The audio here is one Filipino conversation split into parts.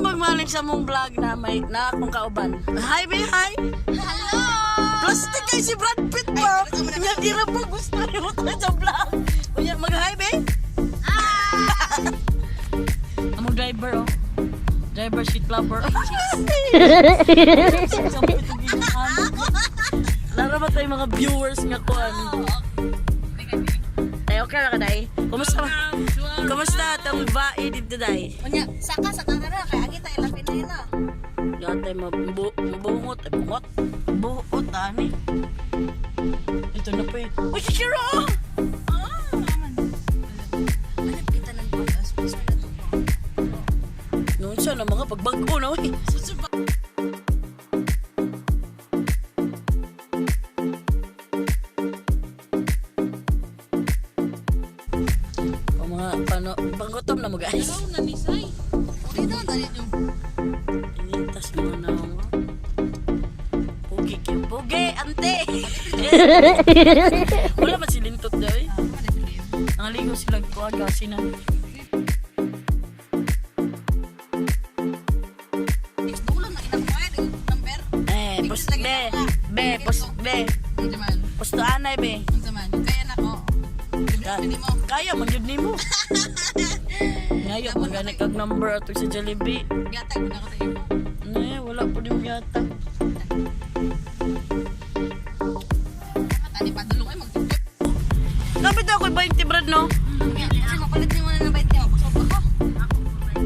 Magmalig sa mong vlog na may na akong kauban. Hi, be, hi! Hello! Plastic kay si Brad Pitt ba? Kanya gira po gusto niyo mo sa vlog. Kunya mag-hi, be? Hi! Among driver, oh. Driver seat lover. Lara ba tayo mga viewers nga ko ano? Ay, okay ra ka day? Kumusta? Kumusta tong bae dito day? Unya, saka sa tanan na kay agi tayo lapin na yun ah. Yatay mabungot, ay bungot. Buot ani. Ito na pa eh. Uy, sisira! Naman. Ano kita ng pag-as? Please, na to po. Noon siya na mga pagbago na eh. Susuba. Paano, panggutom na mo guys. Hello, nanisay. Uri na, dali nyo. Initas mo na ako. Pugi kayo. Pugi, ante! Wala ba silintot daw eh? Nangaligo sila ko aga sina. Posto anay be. Kaya na ko. Kaya magyud nimo. Ngayon magani kag number ato sa Jollibee. Gatag na ko sa imo. Wala po din yata. Tani padulong ay magtugtog. Kapit ako 20 brad no. Kasi mapalit ni mo na ng 20 ako. Pasok ako.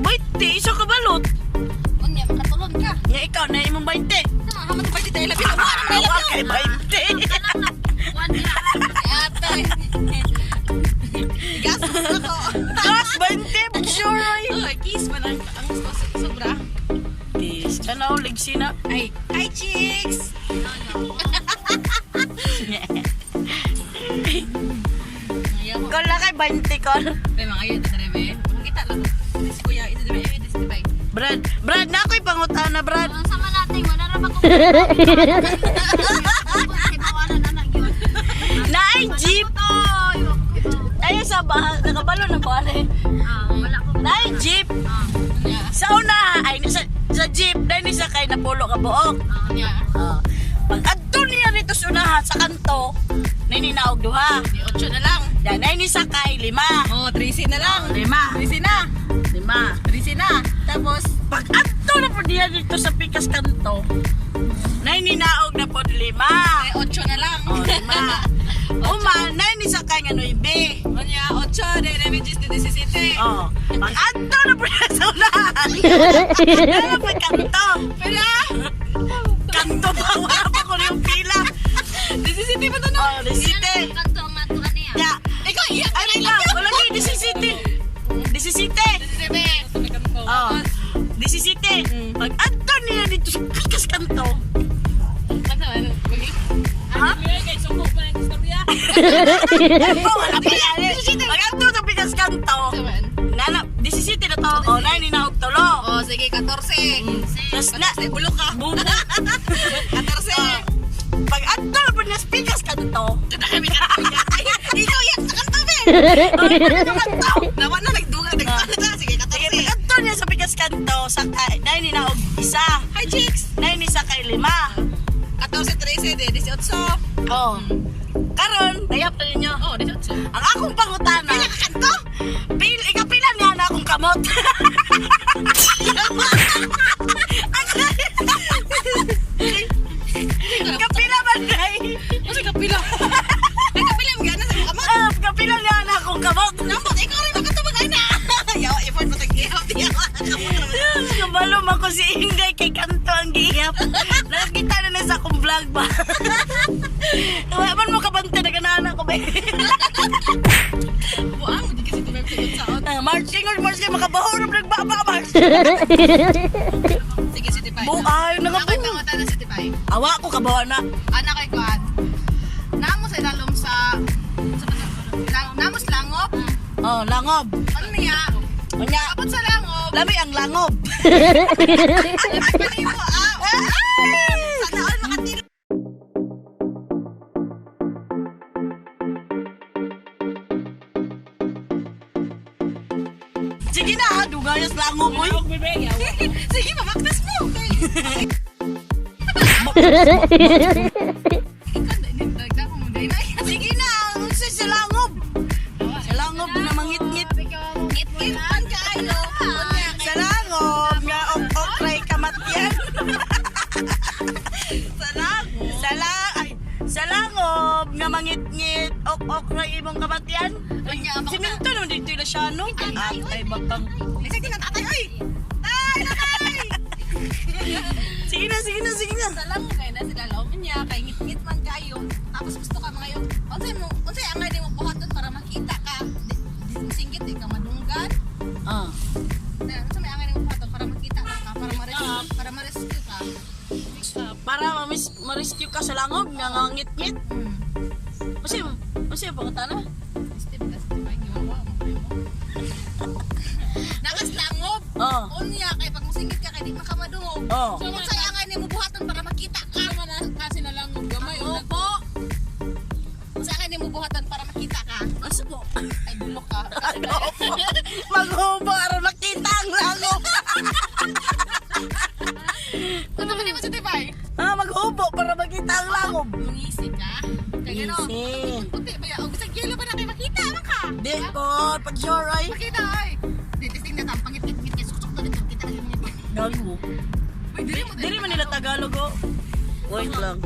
20 isa ka balot. Unya makatulon ka. Nya ikaw na imong 20. Haman pa dito ay labi. Awa kay 20. Ate. Gas ako. Gas 20 sure ay. Ay, kiss pa lang ang sobra. Kiss kana ulig sina. Ay, hi chicks. Kala kay 20 kon. Ay, mga yun dito rebe. Makita lang. Si kuya ito dito ay dito bay. Brad na ako'y pangutana Brad. Ang sama natin, wala ra ba ko. Naay jeep. Ay sa bahay nakabalo na ba eh. Wala ko. Naay jeep. Sa una ay sa jeep dahil ni sa kay napulo ka buok. Pag adto niya dito sa unahan sa kanto, nininaog duha. Di 8 na lang. Yan ay ni sa kay 5. Oh, 13 na lang. 5. 13 na. 5. 13 na. Tapos Pag adto na po diya dito sa pikas kanto, nininaog na po 5. ay 8 na lang. Oh, 5. Uma, ni sa kay nga 9. Unya 8 de remedies de 17. Oh, pag adto na po diya sa unahan. Ano pa kanto? Pila? Kanto pa, wala pa ko yung pila. 17 pa to no. Oh, 17. Kanto ang matuan niya. Ya, Ikaw iya. ay lang, wala kayo 17. 17. 17. Oh, 17. Pag adto niya dito sa pikas kanto. Kanto ano? Ha? Kay suko pa ng istorya. Wala pa yan. Pag adto sa pikas kanto. Nana, 17 na to. Oh, na ninaog tulo. Oh, sige 14. Tapos na, Bulo ka. bubo. 14. Pag adto na po niya sa pikas kanto. Ikaw yan sa kanto be. Nawa na nagduga nagduga. Sige 14. Sige, pag adto niya sa pikas kanto, sa kay, na ninaog isa. Hi chicks. Na isa kay 5. 14, 13, de 18. Oh. Karon, dayap na ninyo. Oh, 18. Ang akong pangutana. Pila ka kanto? Ikapila niya na akong kamot. Kapila ba day? Kasi kapila. Ay, kapila mo gana sa kamot. Kapila niya na akong kamot. Namot, ikaw rin makatubag ay na. Yaw, effort mo tag-ihaw. Kabalo man ko si Ingay kay kanto ang gihap. Nakita na sa akong vlog ba? Kaya man mo kabante na ganaan ako ba? Buang, hindi kasi tumay sa saot. Marching makabaho na nagbaba March. Sige, City Pie. Buay, Ako nagabu. yung pangutan ng City Pie. Awa ko kabawa na. Anak kay Kuan. Namo sa ilalom sa Namos langop. Oh, langob. Ano niya? Kanya, Kapot sa langop. lami ang langob. Ano mo? Sana all makatira. Sige na, dugayas lang mo, boy. Sige, mabaktas mo. Sige na, unsa sa langob. Sa langob na mangit-ngit. Ngit-ngit man kayo. Sa langob nga ok-okray kamatyan. Sa langob nga mangit-ngit ok-okray imong kamatyan. Siminto naman dito yung lasyano. Ay, bakang. Sige na, tatay. Ay! Tay! Tatay! Sige na. Salam mo kayo na sila laom niya. Kay ngit-ngit man kayo. Tapos gusto ka mga yun. Unsay ang nga mo buhaton para makita ka. Di mo singgit, di ka madunggan. Ah. Unsay may angay mo buhaton para makita ka. Para ma-rescue ka. Para ma-rescue ka sa langob nga ngangit-ngit. Kasi pangutana. Steve, may giwawa mo kayo mo. Nakaslangop. Unya kay pag musingit ka kay di makamadungog. So unsay angay nimo buhaton para makita ka. Kasi nalangop gamay. Opo. Unsay angay nimo buhaton para makita ka. Asa po? Ay bulok ka. Maghubo aron makita ang langob. Ano man mo sa tibay? Maghubo para makita ang langob. Mungisi ka. Kay gano. Ngisi. Puti ba ya? Og sa yelo pa na kay makita man ka. Di po, pag sure ay. Makita ay. Titisting na tampang ngit-ngit kay susok na dito kita lang ngit. Gago. Uy, Dili man nila Tagalog oh. Wait lang.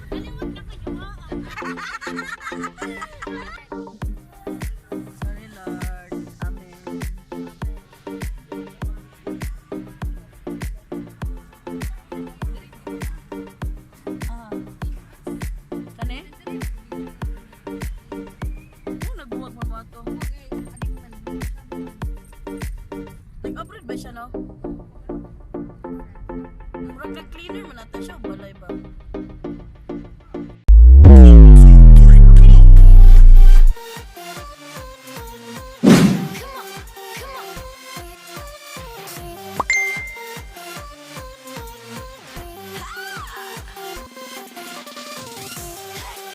Kalimot na kayo. Sorry, Lord. Amen. Ah. Kani? Oh, nagbuwag mo mga to. Nag-upgrade ba siya, no? Murag nag-cleaner man natin siya. Balay ba?